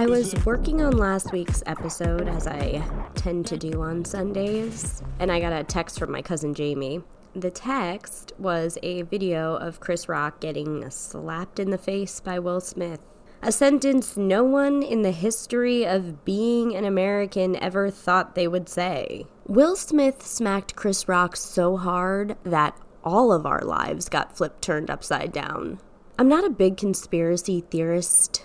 was working on last week's episode, as I tend to do on Sundays, and I got a text from my cousin Jamie. The text was a video of Chris Rock getting slapped in the face by Will Smith. A sentence no one in the history of being an American ever thought they would say. Will Smith smacked Chris Rock so hard that all of our lives got turned upside down. I'm not a big conspiracy theorist,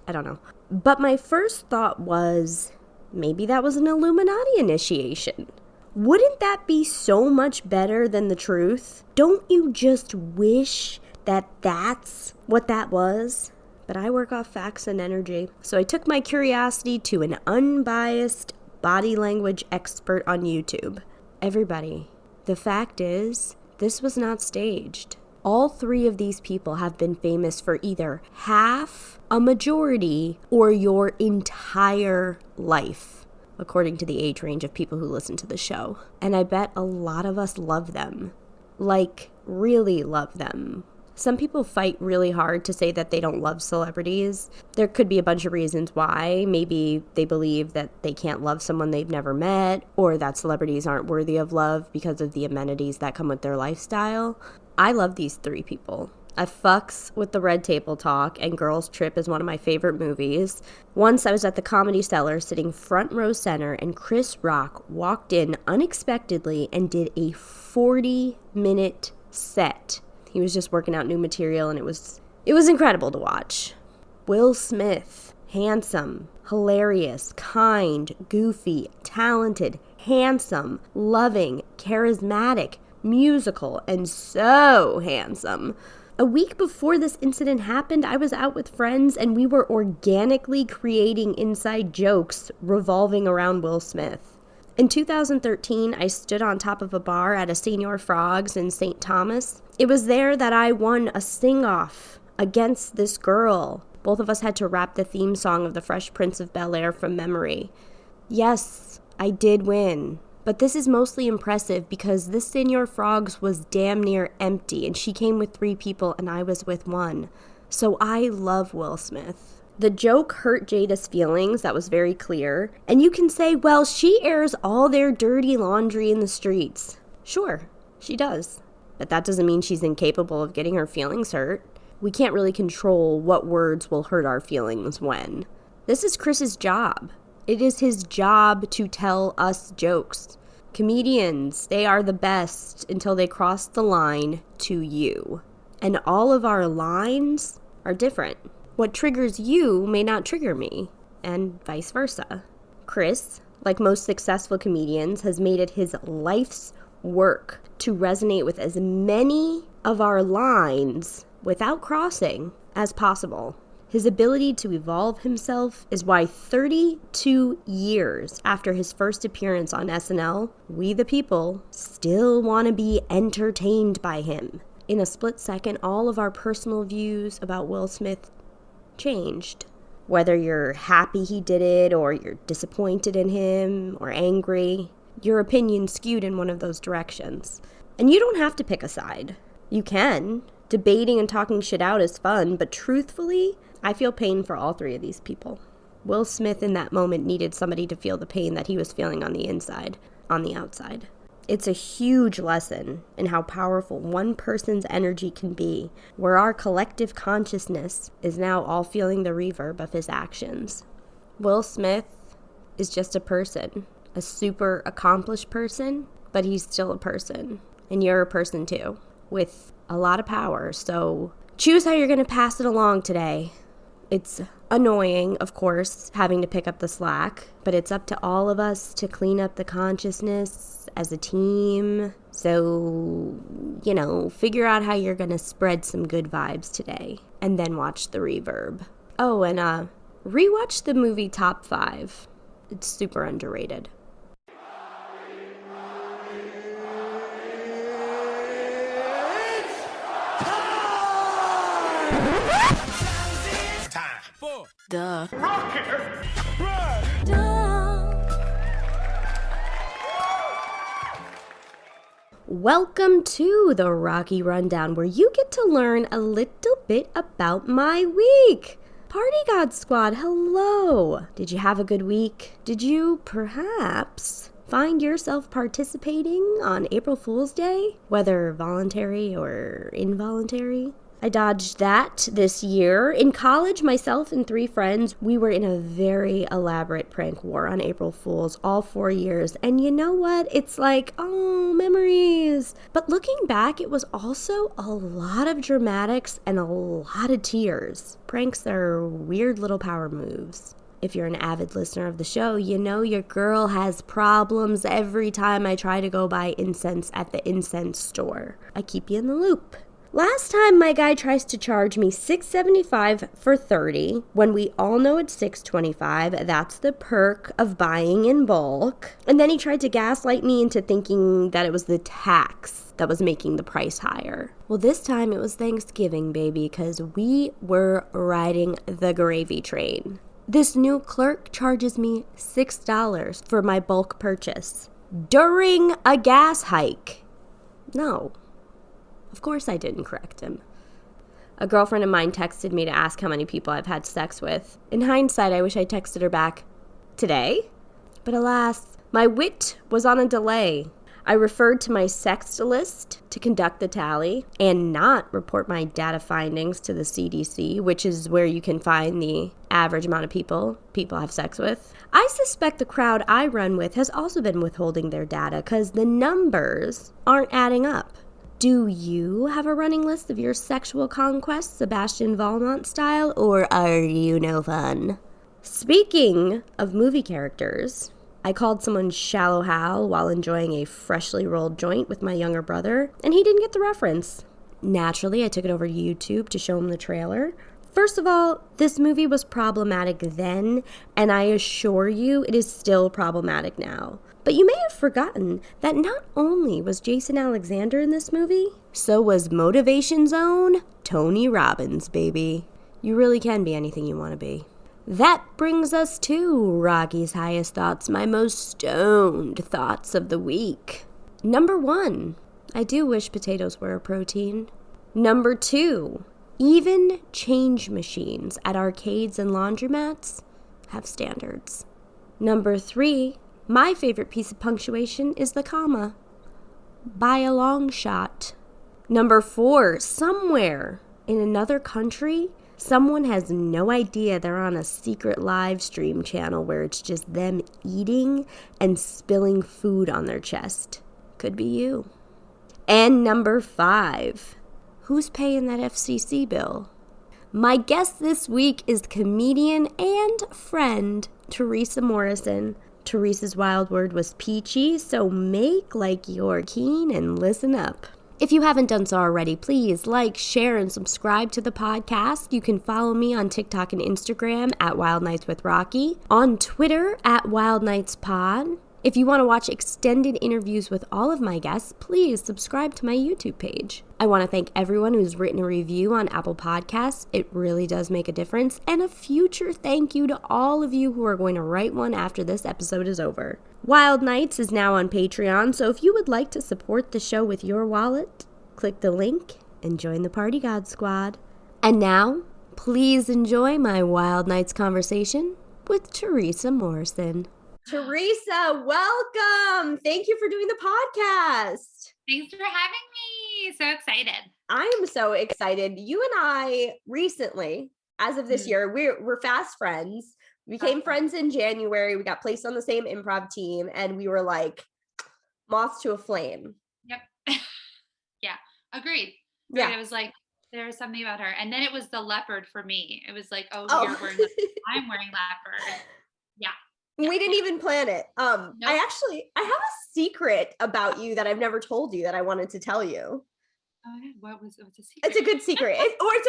I don't know. But my first thought was, maybe that was an Illuminati initiation. Wouldn't that be so much better than the truth? Don't you just wish that that's what that was? But I work off facts and energy. So I took my curiosity to an unbiased body language expert on YouTube. Everybody, the fact is, this was not staged. All three of these people have been famous for either half, a majority, or your entire life, according to the age range of people who listen to the show. And I bet a lot of us love them. Like, really love them. Some people fight really hard to say that they don't love celebrities. There could be a bunch of reasons why. Maybe they believe that they can't love someone they've never met, or that celebrities aren't worthy of love because of the amenities that come with their lifestyle. I love these three people. I fucks with the Red Table Talk, and Girls Trip is one of my favorite movies. Once I was at the Comedy Cellar sitting front row center, and Chris Rock walked in unexpectedly and did a 40-minute set. He was just working out new material, and it was incredible to watch. Will Smith, handsome, hilarious, kind, goofy, talented, handsome, loving, charismatic, musical, and so handsome. A week before this incident happened, I was out with friends, and we were organically creating inside jokes revolving around Will Smith. In 2013, I stood on top of a bar at a Senior Frogs in St. Thomas. It was there that I won a sing-off against this girl. Both of us had to rap the theme song of The Fresh Prince of Bel-Air from memory. Yes, I did win. But this is mostly impressive because this Senior Frogs was damn near empty, and she came with 3 people and I was with 1. So I love Will Smith. The joke hurt Jada's feelings, that was very clear. And you can say, well, she airs all their dirty laundry in the streets. Sure, she does. But that doesn't mean she's incapable of getting her feelings hurt. We can't really control what words will hurt our feelings when. This is Chris's job. It is his job to tell us jokes. Comedians, they are the best until they cross the line to you. And all of our lines are different. What triggers you may not trigger me, and vice versa. Chris, like most successful comedians, has made it his life's work to resonate with as many of our lines without crossing as possible. His ability to evolve himself is why 32 years after his first appearance on SNL, we the people still want to be entertained by him. In a split second, all of our personal views about Will Smith changed. Whether you're happy he did it, or you're disappointed in him, or angry, your opinion skewed in one of those directions. And you don't have to pick a side. You can. Debating and talking shit out is fun, but truthfully, I feel pain for all 3 of these people. Will Smith in that moment needed somebody to feel the pain that he was feeling on the inside, on the outside. It's a huge lesson in how powerful one person's energy can be, where our collective consciousness is now all feeling the reverb of his actions. Will Smith is just a person, a super accomplished person, but he's still a person. And you're a person too, with a lot of power, so choose how you're going to pass it along today. It's annoying, of course, having to pick up the slack, but it's up to all of us to clean up the consciousness as a team. So, figure out how you're going to spread some good vibes today, and then watch the reverb. Oh, and rewatch the movie Top 5. It's super underrated. Duh. Welcome to the Rocky Rundown, where you get to learn a little bit about my week. Party God Squad, hello! Did you have a good week? Did you perhaps find yourself participating on April Fool's Day, whether voluntary or involuntary? I dodged that this year. In college, myself and 3 friends, we were in a very elaborate prank war on April Fools all 4 years. And you know what? It's like, oh, memories. But looking back, it was also a lot of dramatics and a lot of tears. Pranks are weird little power moves. If you're an avid listener of the show, you know your girl has problems every time I try to go buy incense at the incense store. I keep you in the loop. Last time my guy tries to charge me $6.75 for 30, when we all know it's $6.25, that's the perk of buying in bulk. And then he tried to gaslight me into thinking that it was the tax that was making the price higher. Well, this time it was Thanksgiving, baby, because we were riding the gravy train. This new clerk charges me $6 for my bulk purchase during a gas hike. No. Of course I didn't correct him. A girlfriend of mine texted me to ask how many people I've had sex with. In hindsight, I wish I texted her back today. But alas, my wit was on a delay. I referred to my sex list to conduct the tally and not report my data findings to the CDC, which is where you can find the average amount of people have sex with. I suspect the crowd I run with has also been withholding their data because the numbers aren't adding up. Do you have a running list of your sexual conquests, Sebastian Valmont style, or are you no fun? Speaking of movie characters, I called someone Shallow Hal while enjoying a freshly rolled joint with my younger brother, and he didn't get the reference. Naturally, I took it over to YouTube to show him the trailer. First of all, this movie was problematic then, and I assure you it is still problematic now. But you may have forgotten that not only was Jason Alexander in this movie, so was Motivation's own Tony Robbins, baby. You really can be anything you want to be. That brings us to Rocky's highest thoughts, my most stoned thoughts of the week. Number 1, I do wish potatoes were a protein. Number 2, even change machines at arcades and laundromats have standards. Number 3, my favorite piece of punctuation is the comma. By a long shot. Number 4, somewhere in another country, someone has no idea they're on a secret live stream channel where it's just them eating and spilling food on their chest. Could be you. And number 5, who's paying that FCC bill? My guest this week is comedian and friend Teresa Morrison. Teresa's wild word was peachy, so make like you're keen and listen up. If you haven't done so already, please like, share, and subscribe to the podcast. You can follow me on TikTok and Instagram at Wild Nights with Rocky, on Twitter at Wild Nights Pod. If you want to watch extended interviews with all of my guests, please subscribe to my YouTube page. I want to thank everyone who's written a review on Apple Podcasts. It really does make a difference. And a future thank you to all of you who are going to write one after this episode is over. Wild Nights is now on Patreon, so if you would like to support the show with your wallet, click the link and join the Party God Squad. And now, please enjoy my Wild Nights conversation with Teresa Morrison. Teresa, welcome. Thank you for doing the podcast. Thanks for having me. So excited. I am so excited. You and I recently, as of this year, we're fast friends. We became friends in January. We got placed on the same improv team, and we were like moths to a flame. Yep. Yeah. Agreed. Yeah. It was like, there was something about her. And then it was the leopard for me. It was like, oh. You're wearing leopard. I'm wearing leopard. Yeah. We didn't even plan it. Nope. I have a secret about you that I've never told you that I wanted to tell you. Oh, what's a secret? It's a good secret. It's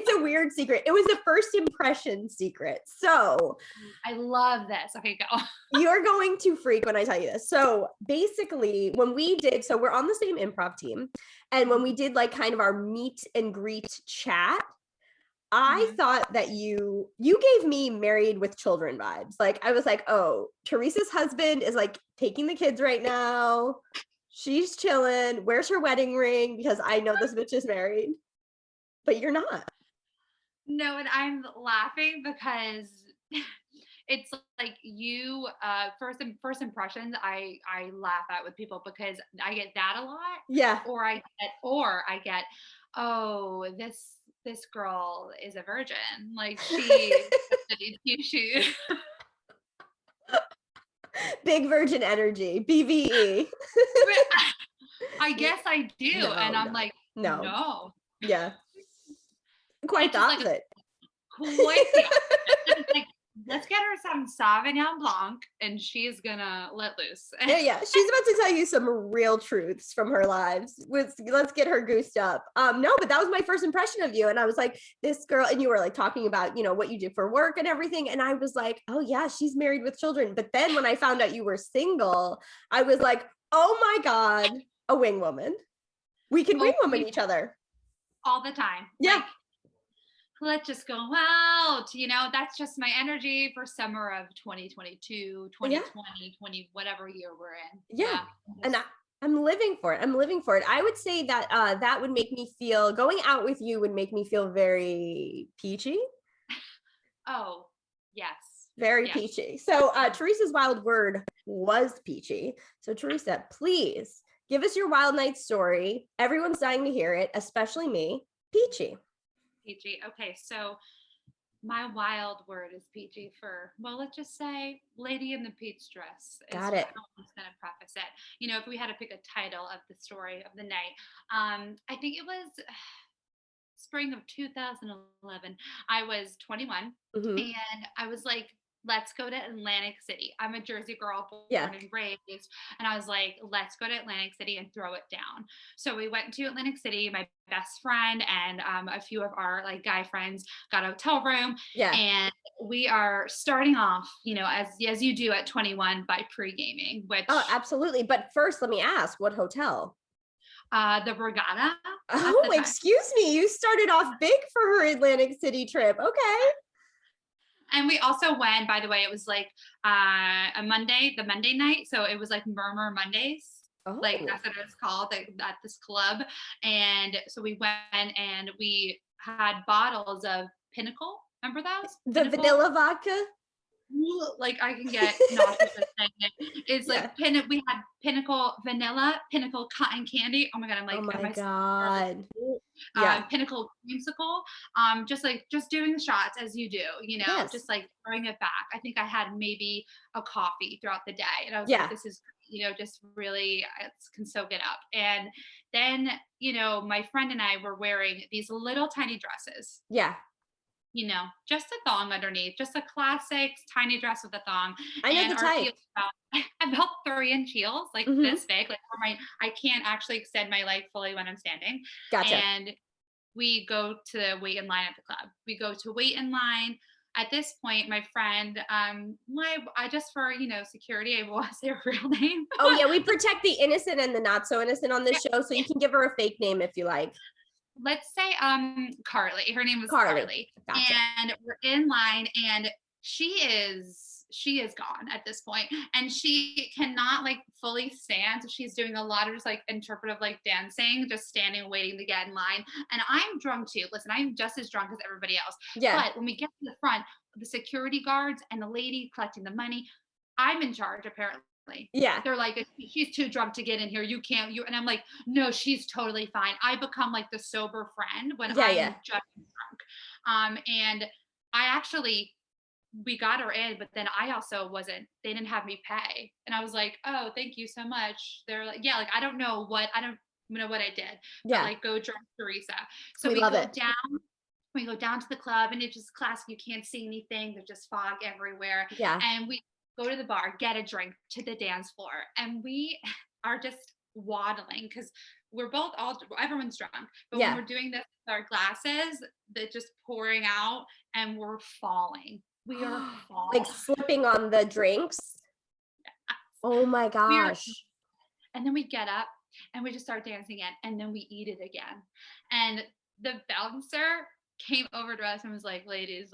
a weird secret. It was a first impression secret. So I love this. Okay, go. You're going to freak when I tell you this. So basically we're on the same improv team. And when we did like kind of our meet and greet chat, I thought that you gave me married with children vibes. Like I was like, oh, Teresa's husband is like taking the kids right now. She's chilling. Where's her wedding ring? Because I know this bitch is married, but you're not. No, and I'm laughing because it's like you first impressions I laugh at with people because I get that a lot, Yeah. or I get, oh, this girl is a virgin. Like she she Big virgin energy, BVE. I guess I do. And No, I'm no, like, no. no. Yeah. Quite It's the just like opposite. quite the opposite. And it's like, let's get her some Sauvignon Blanc and she's gonna let loose. Yeah. She's about to tell you some real truths from her lives. Let's get her goosed up. No, but that was my first impression of you. And I was like, this girl, and you were like talking about, what you do for work and everything. And I was like, oh yeah, she's married with children. But then when I found out you were single, I was like, oh my God, a wing woman. We can wing woman each other. All the time. Yeah. Like, let's just go out. That's just my energy for summer of 2022, 2020, 20, whatever year we're in. Yeah. And I'm living for it. I'm living for it. I would say that that would make me feel, going out with you would make me feel very peachy. Oh, yes. Very peachy. So Teresa's wild word was peachy. So Teresa, please give us your wild night story. Everyone's dying to hear it, especially me. Peachy. Peachy. Okay, so my wild word is peachy for, well, let's just say Lady in the Peach Dress. Got it. I'm just going to preface it. If we had to pick a title of the story of the night, I think it was spring of 2011. I was 21 and I was like, let's go to Atlantic City. I'm a Jersey girl, born and raised. And I was like, let's go to Atlantic City and throw it down. So we went to Atlantic City. My best friend and a few of our like guy friends got a hotel room. Yeah. And we are starting off, as you do at 21 by pre-gaming, which. Oh, absolutely. But first, let me ask, what hotel? The Borgata. Oh, excuse me. You started off big for her Atlantic City trip. Okay. And we also went, by the way, it was like the Monday night. So it was like Murmur Mondays. Oh. Like that's what it's called at this club. And so we went and we had bottles of Pinnacle. Remember those? The Pinnacle? vanilla vodka? Like I can get nauseous just saying it. It's like we had Pinnacle vanilla, Pinnacle cotton candy. Oh my God, I'm like, oh my God. Pinnacle creamsicle. Just doing the shots as you do, just like throwing it back. I think I had maybe a coffee throughout the day, and I was like, this is, just really can soak it up. And then, my friend and I were wearing these little tiny dresses. Yeah. Just a thong underneath, just a classic tiny dress with a thong. I know the type. About 3-inch heels, like this big. Like I can't actually extend my leg fully when I'm standing. Gotcha. And we go to wait in line at the club. We go to wait in line. At this point, my friend, I just for security, I won't say her real name. Oh yeah, we protect the innocent and the not so innocent on this show, so you can give her a fake name if you like. Let's say Carly. Her name was Carly. Gotcha. And we're in line and she is gone at this point and she cannot like fully stand. So she's doing a lot of just like interpretive like dancing, just standing waiting to get in line. And I'm drunk too. Listen, I'm just as drunk as everybody else. Yeah. But when we get to the front, the security guards and the lady collecting the money, I'm in charge apparently. Yeah. They're like, she's too drunk to get in here. You can't. And I'm like, no, she's totally fine. I become like the sober friend when I'm just drunk. And we got her in, but then I also they didn't have me pay. And I was like, oh, thank you so much. They're like, yeah, like, I don't know what I did. Yeah. But like, go drunk Teresa. So we go down to the club and it's just classic. You can't see anything. There's just fog everywhere. Yeah. And we go to the bar, get a drink, to the dance floor. And we are just waddling because everyone's drunk. But when we're doing this with our glasses, they're just pouring out and we're falling. We are falling. Like slipping on the drinks. Yes. Oh my gosh. And then we get up and we just start dancing again. And then we eat it again. And the bouncer came over to us and was like, ladies,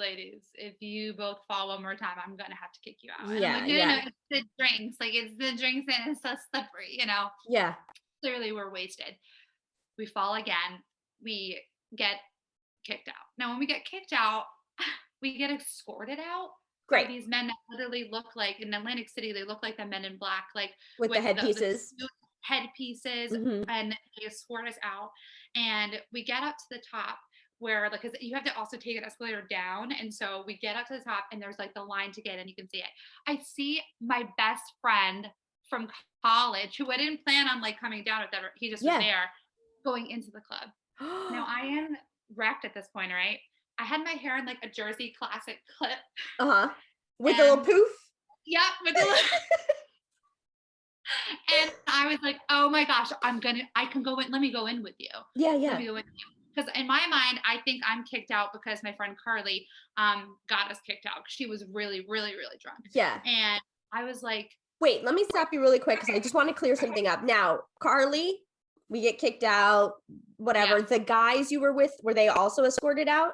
if you both fall one more time, I'm gonna have to kick you out. And I'm like, no, it's the drinks. Like, it's the drinks and it's so slippery, Yeah. Clearly we're wasted. We fall again. We get kicked out. Now, when we get kicked out, we get escorted out by Great. these men that literally look like, in Atlantic City, they look like the Men in Black, like With the with the headpieces. suit headpieces, Mm-hmm. and they escort us out. And we get up to the top where, like, 'cause you have to also take an escalator down. And so we get up to the top and there's like the line to get in. You can see it. I see my best friend from college who I didn't plan on like coming down, or whatever. He just was Yeah. there going into the club. Now I am wrecked at this point, right? I had my hair in like a Jersey classic clip. Uh-huh. With a little And poof. yeah, with a and I was like, oh my gosh, I can go in. Let me go in with you. Yeah, Let yeah. me go in with you. Because in my mind, I think I'm kicked out because my friend Carly got us kicked out. She was really, really, really drunk. Yeah. And I was like, Wait, let me stop you really quick because I just want to clear something up. Now, Carly, we get kicked out, whatever. yeah, The guys you were with, were they also escorted out?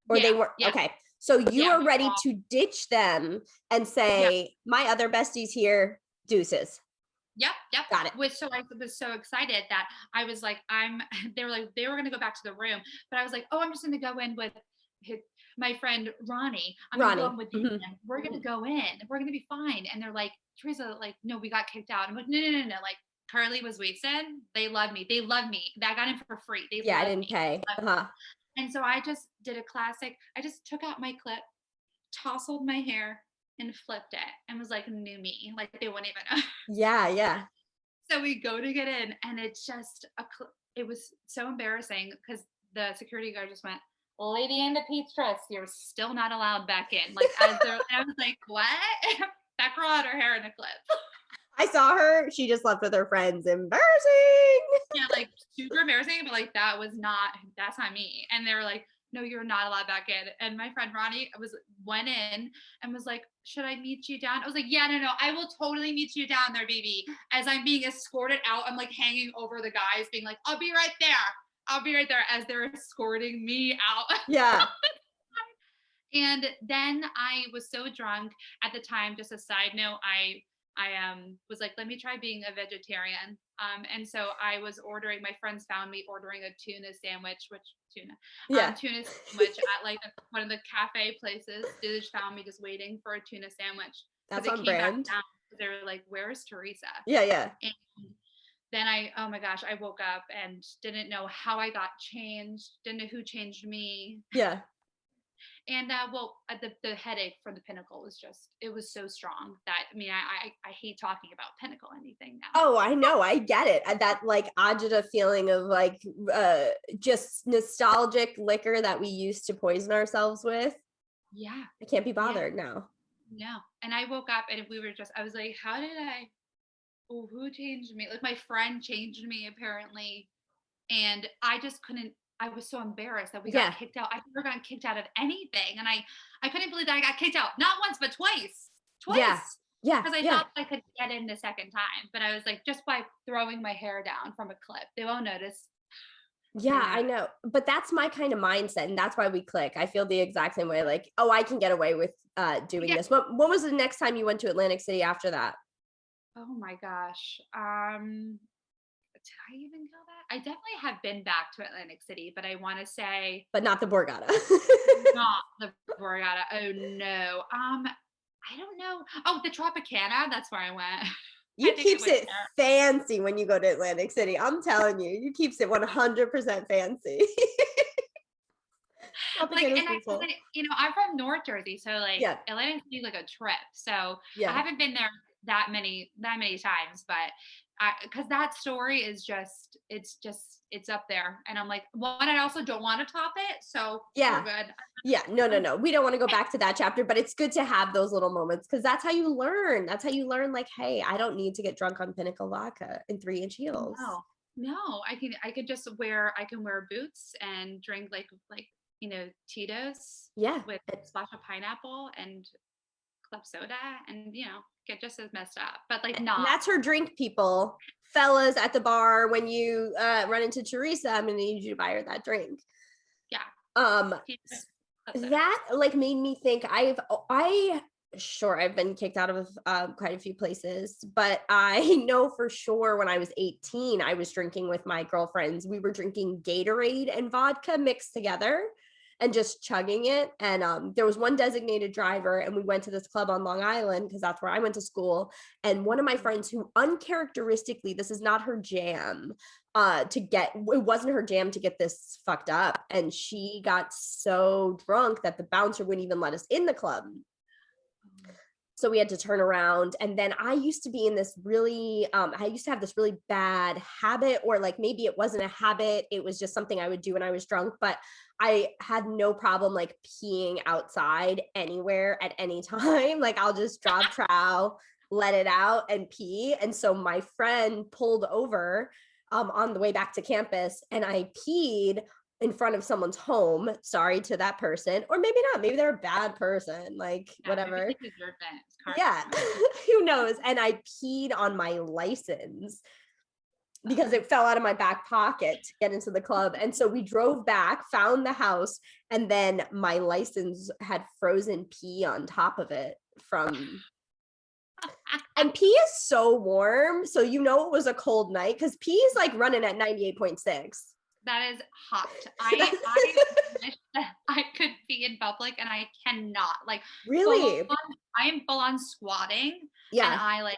Or they yeah, were? yeah, Okay. So you yeah, are we ready all, to ditch them and yeah. say, my other bestie's here, deuces. Yep, yep. Got it. Which, so I was so excited that I was like, they were gonna go back to the room, but I was like, oh, I'm just gonna go in with my friend Ronnie. I'm gonna go Ronnie. in with him. Mm-hmm. We're gonna go in. We're gonna be fine. And they're like, Teresa, like, no, we got kicked out. I'm like, no, no, no, no. Like, Carly was wasted. They love me. They love me. I got in for free. They Yeah, I love didn't me. pay. Uh-huh. And so I just did a classic. I just took out my clip, tousled my hair, and flipped it, and was like, new me. Like they wouldn't even know. Yeah, yeah. So we go to get in, and it's just it was so embarrassing because the security guard just went, lady in the peach dress, you're still not allowed back in. Like, as they're, and I was like, what? That girl had her hair in a clip. I saw her. She just left with her friends. Embarrassing. Yeah, like super embarrassing, but like that's not me. And they were like, no, you're not allowed back in. And my friend Ronnie went in and was like, should I meet you down? I was like, yeah, no, I will totally meet you down there, baby. As I'm being escorted out, I'm like hanging over the guys, being like, I'll be right there. I'll be right there, as they're escorting me out. Yeah. And then I was so drunk at the time. Just a side note, I was like, let me try being a vegetarian. And so I was my friends found me ordering a tuna sandwich, Yeah. tuna sandwich at like one of the cafe places. They just found me just waiting for a tuna sandwich. That's They on came brand. back down. They were like, where's Teresa? Yeah, yeah. And then oh my gosh, I woke up and didn't know how I got changed. Didn't know who changed me. Yeah. And the headache from the Pinnacle it was so strong that, I mean, I hate talking about Pinnacle anything now. Oh, I know. I get it. That like agita feeling of like just nostalgic liquor that we used to poison ourselves with. Yeah. I can't be bothered now. No. And I woke up and I was like, who changed me? Like my friend changed me apparently. And I just couldn't, I was so embarrassed that we got kicked out. I've never gotten kicked out of anything. And I couldn't believe that I got kicked out. Not once, but twice. Yeah. Yeah. Because I thought I could get in the second time. But I was like, just by throwing my hair down from a clip, they won't notice. Yeah, I know. But that's my kind of mindset. And that's why we click. I feel the exact same way. Like, oh, I can get away with doing this. What was the next time you went to Atlantic City after that? Oh my gosh. Did I even go that? I definitely have been back to Atlantic City, but I want to say, but not the Borgata. not the Borgata. Oh no. I don't know. Oh, the Tropicana. That's where I went. You keeps it fancy when you go to Atlantic City. I'm telling you, you keeps it 100% fancy. Like, and I'm from North Jersey, so like Atlantic City is like a trip. So I haven't been there that many times, but because that story is it's up there, and I'm like, one, I also don't want to top it, so we're good. Yeah, no, we don't want to go back to that chapter, but it's good to have those little moments because that's how you learn. That's how you learn, like, hey, I don't need to get drunk on Pinnacle vodka in 3-inch heels. No, I can wear boots and drink like Tito's with a splash of pineapple and club soda, and get just as messed up, but like not. And that's her drink, people. Fellas at the bar, when you run into Teresa, I'm gonna need you to buy her that drink. Yeah. That like made me think I've been kicked out of quite a few places, but I know for sure when I was 18, I was drinking with my girlfriends. We were drinking Gatorade and vodka mixed together. and just chugging it. And there was one designated driver, and we went to this club on Long Island because that's where I went to school. And one of my friends, who uncharacteristically, this is not her jam, it wasn't her jam to get this fucked up, and she got so drunk that the bouncer wouldn't even let us in the club. So we had to turn around. And then I used to be in this really, I used to have this really bad habit, or like maybe it wasn't a habit, it was just something I would do when I was drunk, but I had no problem like peeing outside anywhere at any time. Like I'll just drop trow, let it out and pee. And so my friend pulled over on the way back to campus, and I peed in front of someone's home. Sorry to that person, or maybe not, maybe they're a bad person, like whatever. Yeah. Who knows? And I peed on my license because it fell out of my back pocket to get into the club. And so we drove back, found the house, and then my license had frozen pee on top of it from and pee is so warm, so it was a cold night, because pee is like running at 98.6. That is hot. I wish that I could be in public, and I cannot. Like, really, I am full on squatting. Yeah. And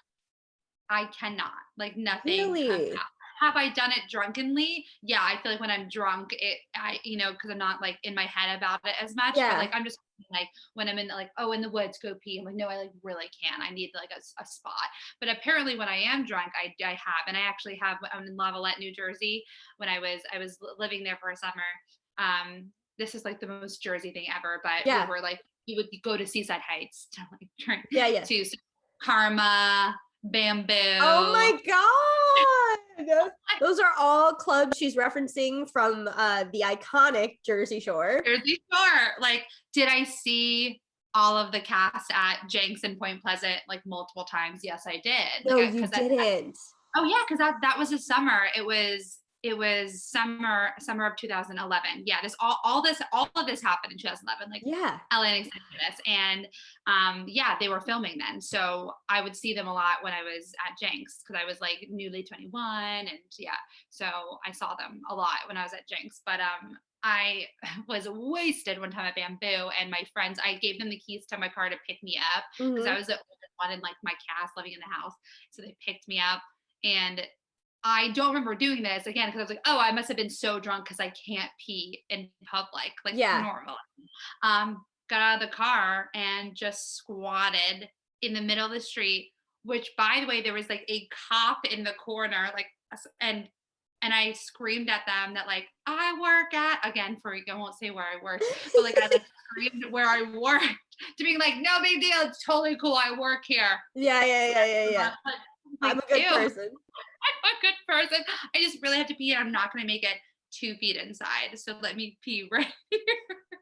I cannot. Like, nothing Really? comes out. Have I done it drunkenly? Yeah, I feel like when I'm drunk, because I'm not like in my head about it as much. Yeah. But like I'm just like when I'm in in the woods, go pee. I'm like, no, I like really can't. I need like a spot. But apparently, when I am drunk, I have, and I actually have. I'm in Lavallette, New Jersey. When I was living there for a summer. This is like the most Jersey thing ever. But we were like, you would go to Seaside Heights to like drink. To Karma. Bamboo. Oh my God. Those are all clubs she's referencing from the iconic Jersey Shore. Jersey Shore. Like, did I see all of the cast at Jenks and Point Pleasant like multiple times? Yes, I did. No, you didn't. Oh yeah, because that was a summer. It was summer of 2011. Yeah, all of this happened in 2011. Like, LA and this, and they were filming then. So I would see them a lot when I was at Jenks, because I was like newly 21, and so I saw them a lot when I was at Jenks. But I was wasted one time at Bamboo, and my friends, I gave them the keys to my car to pick me up, because I was the oldest one in like my cast living in the house. So they picked me up, and I don't remember doing this again, because I was like, oh, I must have been so drunk because I can't pee in public like normal. Got out of the car and just squatted in the middle of the street, which, by the way, there was like a cop in the corner, like, and I screamed at them that like I work at, again, I won't say where I work, but like I like screamed where I worked to be like, no big deal, it's totally cool, I work here. Yeah. Like, I'm a good person. I'm a good person. I just really have to pee, and I'm not going to make it 2 feet inside. So let me pee right here.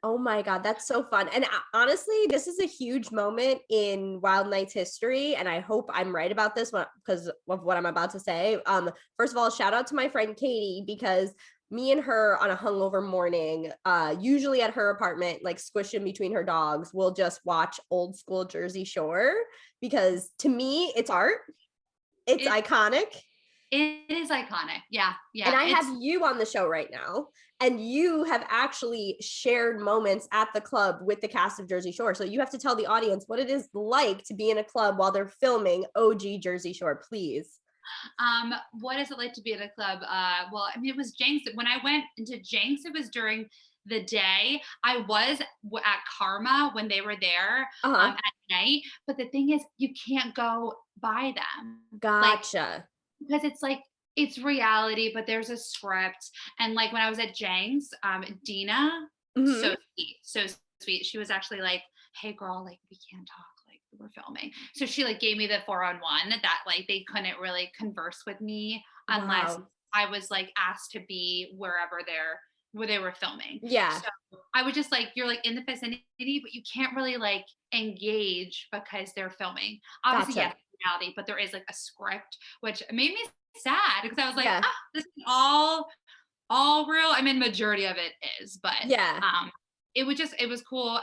Oh my God, that's so fun. And honestly, this is a huge moment in Wild Nights history. And I hope I'm right about this because of what I'm about to say. First of all, shout out to my friend Katie, because me and her on a hungover morning, usually at her apartment, like squished in between her dogs, we'll just watch old school Jersey Shore, because to me, it's art. It's iconic. It is iconic. Yeah. And I have you on the show right now, and you have actually shared moments at the club with the cast of Jersey Shore. So you have to tell the audience what it is like to be in a club while they're filming OG Jersey Shore, please. What is it like to be in a club? Well, I mean, it was Jenks. When I went into Jenks, it was during the day. I was at Karma when they were there at night. But the thing is, you can't go by them. Gotcha. Because it's like, it's reality, but there's a script. And like when I was at Jenks, Dina, so sweet. She was actually like, hey girl, like we can't talk, like we're filming. So she like gave me the 4-on-1 that like they couldn't really converse with me unless I was like asked to be where they were filming. Yeah. So I was just like, you're like in the vicinity, but you can't really like engage because they're filming. Obviously, yes, reality, but there is like a script, which made me sad, because I was like, this is all real. I mean, majority of it is, but it was cool.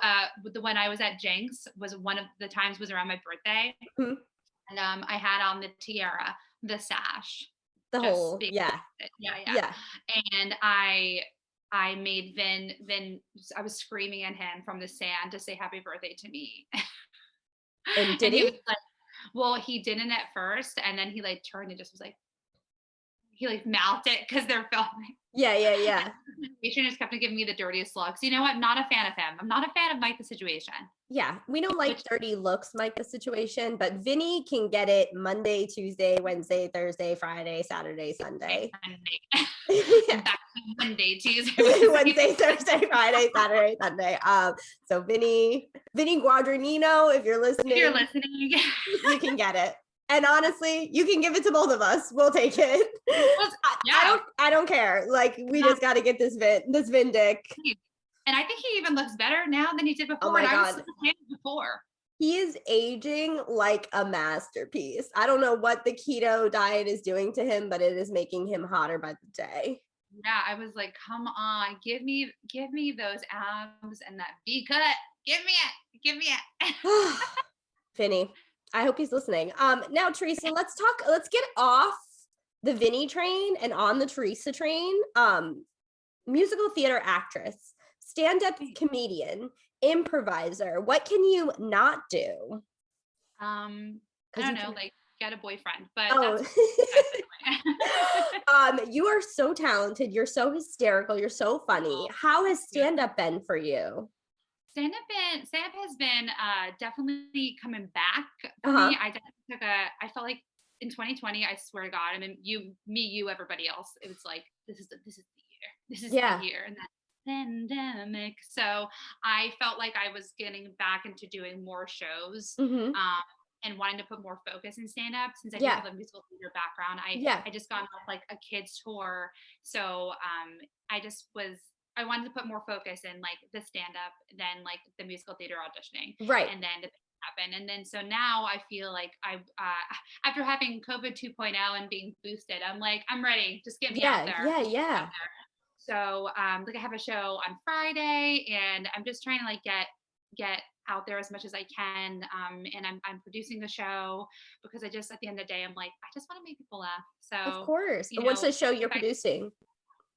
When I was at Jenks, was one of the times was around my birthday, and I had on the tiara, the sash, the whole, and I made Vin, I was screaming at him from the sand to say happy birthday to me. And did And he he? was like, well, he didn't at first. And then he like turned and just was like, he like mouthed it because they're filming. Yeah, yeah, yeah. Situation just kept giving me the dirtiest looks. You know what? I'm not a fan of him. I'm not a fan of Mike the Situation. Yeah, we don't like Which, dirty looks, Mike, the situation, but Vinny can get it Monday, Tuesday, Wednesday, Thursday, Friday, Saturday, Sunday. Yeah. Back to Monday, Tuesday, Wednesday, Thursday, Friday, Saturday, Sunday. So Vinny Guadagnino, if you're listening, you can get it. And honestly, you can give it to both of us. We'll take it. Well, yeah. I don't care. Like, we just got to get this Vin dick. And I think he even looks better now than he did before. Oh my God. God. I was so fan before. He is aging like a masterpiece. I don't know what the keto diet is doing to him, but it is making him hotter by the day. Yeah, I was like, come on, give me those abs and that V cut. Give me it. Vinny, I hope he's listening. Now, Teresa, let's get off the Vinny train and on the Teresa train. Musical theater actress, stand-up comedian, improviser. What can you not do? I don't know, like get a boyfriend, but you are so talented. You're so hysterical. You're so funny. How has stand-up been for you? Stand-up has been definitely coming back for me. I felt like in 2020, I swear to God, I mean, you, everybody else, it was like, this is the year. This is the year. And that pandemic. So I felt like I was getting back into doing more shows. And wanting to put more focus in stand-up since I do have a musical theater background. I just got off like a kids tour. So I wanted to put more focus in like the stand-up than like the musical theater auditioning. Right. And then happen. And then so now I feel like after having COVID 2.0 and being boosted, I'm like, I'm ready. Just get me out there. Yeah. So like I have a show on Friday and I'm just trying to like get out there as much as I can. And I'm producing the show because I just, at the end of the day, I'm like, I just want to make people laugh. So of course. What's the show you're producing?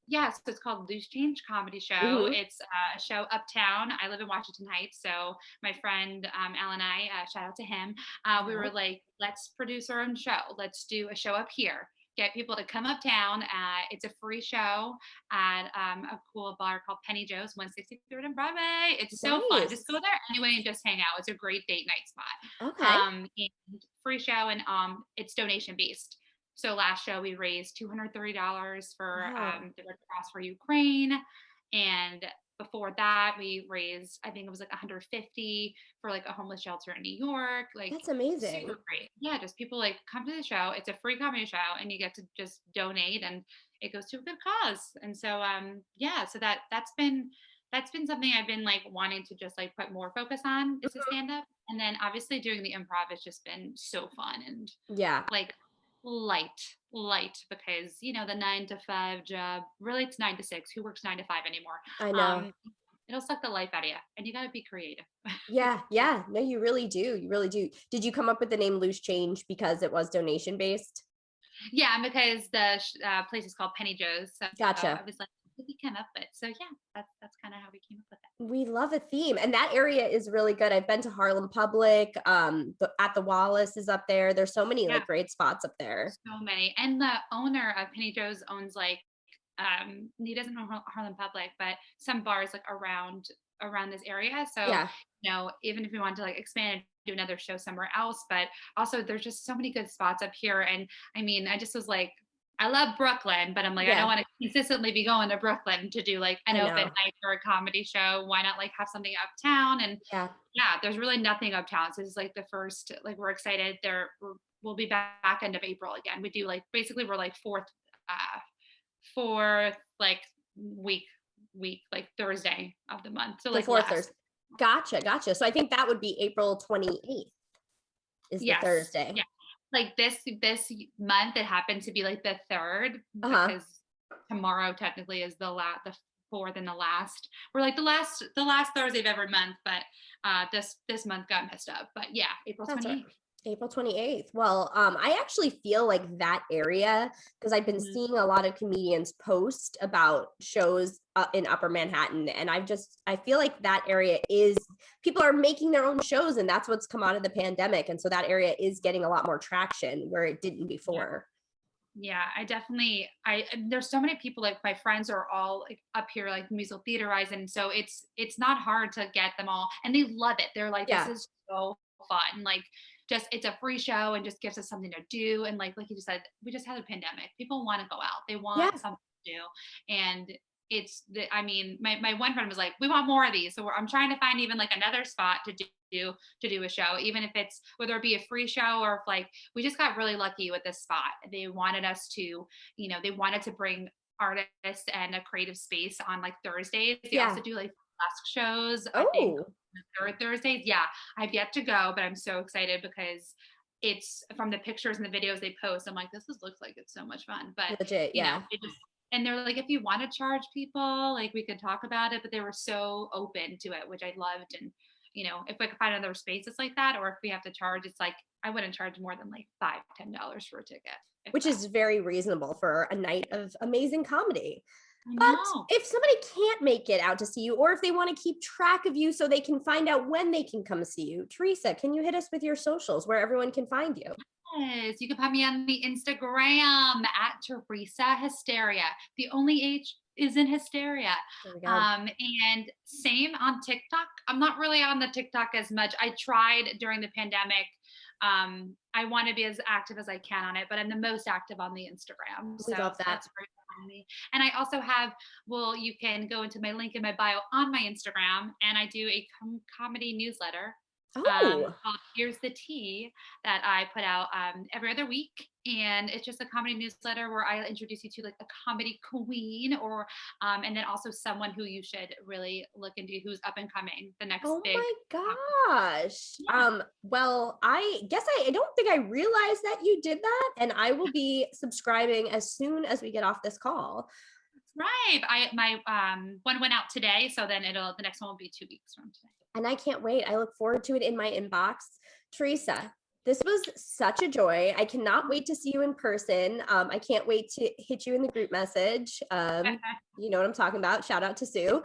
Yeah, so it's called Loose Change Comedy Show. It's a show uptown. I live in Washington Heights, so my friend Al and I, shout out to him, we were like, let's produce our own show. Let's do a show up here. Get people to come uptown. It's a free show at a cool bar called Penny Joe's, 163rd and Broadway. It's so fun. Just go there anyway and just hang out. It's a great date night spot. Okay. And free show, and it's donation based. So last show we raised $230 for the Red Cross for Ukraine, and before that we raised, I think it was like $150 for like a homeless shelter in New York. Like, that's amazing. Super great. Yeah, just people like come to the show. It's a free comedy show, and you get to just donate, and it goes to a good cause. And so so that's been something I've been like wanting to just like put more focus on is to stand up, and then obviously doing the improv has just been so fun and like light because the 9-to-5 job, really it's 9 to 6. Who works 9 to 5 anymore? I know. It'll suck the life out of you, and you got to be creative. Yeah. No, you really do. Did you come up with the name Loose Change because it was donation based? Yeah, because the place is called Penny Joe's. So gotcha. I was like, we came up with it. So yeah, that's kind of how we came up with it. We love a theme, and that area is really good. I've been to Harlem Public. At the Wallace is up there. There's so many like great spots up there. So many, and the owner of Penny Joe's owns like he doesn't know Harlem Public, but some bars like around this area. So even if we want to like expand and do another show somewhere else, but also there's just so many good spots up here. And I mean, I just was like, I love Brooklyn, but I'm like, I don't want to consistently be going to Brooklyn to do like an open night or a comedy show. Why not like have something uptown? And there's really nothing uptown. So this is like the first, like we're excited. We'll be back end of April again. We do like, basically we're like fourth like week, like Thursday of the month. So like fourth Thursday. Gotcha. So I think that would be April 28th is the Thursday. Yeah. Like this month, it happened to be like the 3rd because tomorrow technically is the 4th and the last. We're like the last Thursday of every month, but this month got messed up. But yeah, April 28th. April 28th. Well, I actually feel like that area, because I've been seeing a lot of comedians post about shows in Upper Manhattan. And I feel like that area is, people are making their own shows, and that's what's come out of the pandemic. And so that area is getting a lot more traction where it didn't before. Yeah, there's so many people, like my friends are all like up here, like musical theaterizing. And so it's not hard to get them all, and they love it. They're like, this is so fun. Like, just, it's a free show and just gives us something to do. And like you just said, we just had a pandemic. People want to go out. They want something to do. And my one friend was like, we want more of these. So I'm trying to find even like another spot to do a show, even if it's, whether it be a free show or if, like, we just got really lucky with this spot. They wanted us to, they wanted to bring artists and a creative space on like Thursdays. They also do like burlesque shows. I think Thursdays. Yeah, I've yet to go, but I'm so excited because it's, from the pictures and the videos they post, I'm like, looks like it's so much fun. But legit, you know, and they're like, if you want to charge people, like, we could talk about it. But they were so open to it, which I loved. And if we could find other spaces like that, or if we have to charge, it's like, I wouldn't charge more than like $5-10 for a ticket, which is very reasonable for a night of amazing comedy. But if somebody can't make it out to see you, or if they want to keep track of you so they can find out when they can come see you, Teresa, can you hit us with your socials where everyone can find you? Yes, you can find me on the Instagram at Teresa Hysteria. The only H is in hysteria. And same on TikTok. I'm not really on the TikTok as much. I tried during the pandemic. I want to be as active as I can on it, but I'm the most active on the Instagram. So that's where you can find me. And I also have, you can go into my link in my bio on my Instagram, and I do a comedy newsletter called Here's the Tea that I put out every other week. And it's just a comedy newsletter where I introduce you to like a comedy queen, or and then also someone who you should really look into, who's up and coming, the next big. Oh my gosh. Well, I guess I don't think I realized that you did that, and I will be subscribing as soon as we get off this call. Right. My one went out today, so then the next one will be 2 weeks from today. And I can't wait. I look forward to it in my inbox. Teresa, this was such a joy. I cannot wait to see you in person. I can't wait to hit you in the group message. You know what I'm talking about. Shout out to Sue.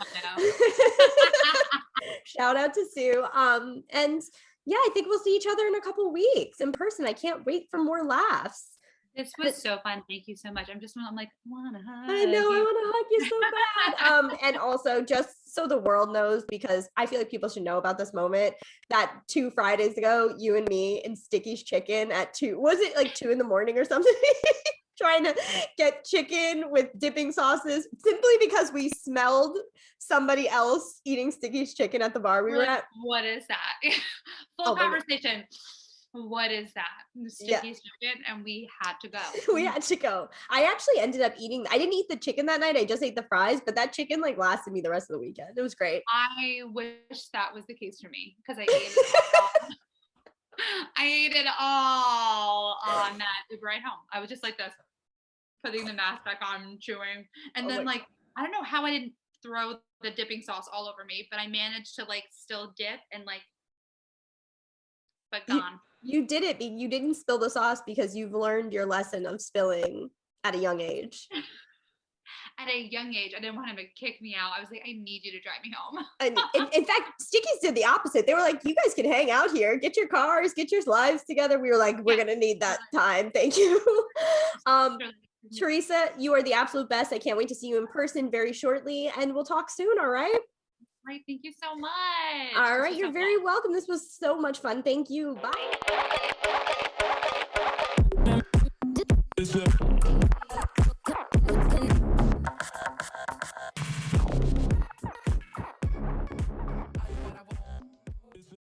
Shout out to Sue. And yeah, I think we'll see each other in a couple weeks in person. I can't wait for more laughs. This was so fun. Thank you so much. I'm like, want to hug. I know, I want to hug you so bad. And also, just so the world knows, because I feel like people should know about this moment, that 2 Fridays ago, you and me and Sticky's Chicken at 2, was it like 2 a.m. or something? Trying to get chicken with dipping sauces, simply because we smelled somebody else eating Sticky's Chicken at the bar we were at. What is that? Full conversation. What is that? Sticky's chicken, and we had to go. We had to go. I actually ended up eating, I didn't eat the chicken that night. I just ate the fries, but that chicken like lasted me the rest of the weekend. It was great. I wish that was the case for me, because I ate it all. I ate it all on that Uber ride home. I was just like this, putting the mask back on, chewing. And then like, I don't know how I didn't throw the dipping sauce all over me, but I managed to like still dip and like, but gone. You did it. You didn't spill the sauce because you've learned your lesson of spilling at a young age. At a young age, I didn't want him to kick me out. I was like, I need you to drive me home. And in fact, Sticky's did the opposite. They were like, you guys can hang out here, get your cars, get your lives together. We were like, we're going to need that time. Thank you. Teresa, you are the absolute best. I can't wait to see you in person very shortly, and we'll talk soon. All right. Right. Thank you so much. All right. You're very welcome. This was so much fun. Thank you. Bye.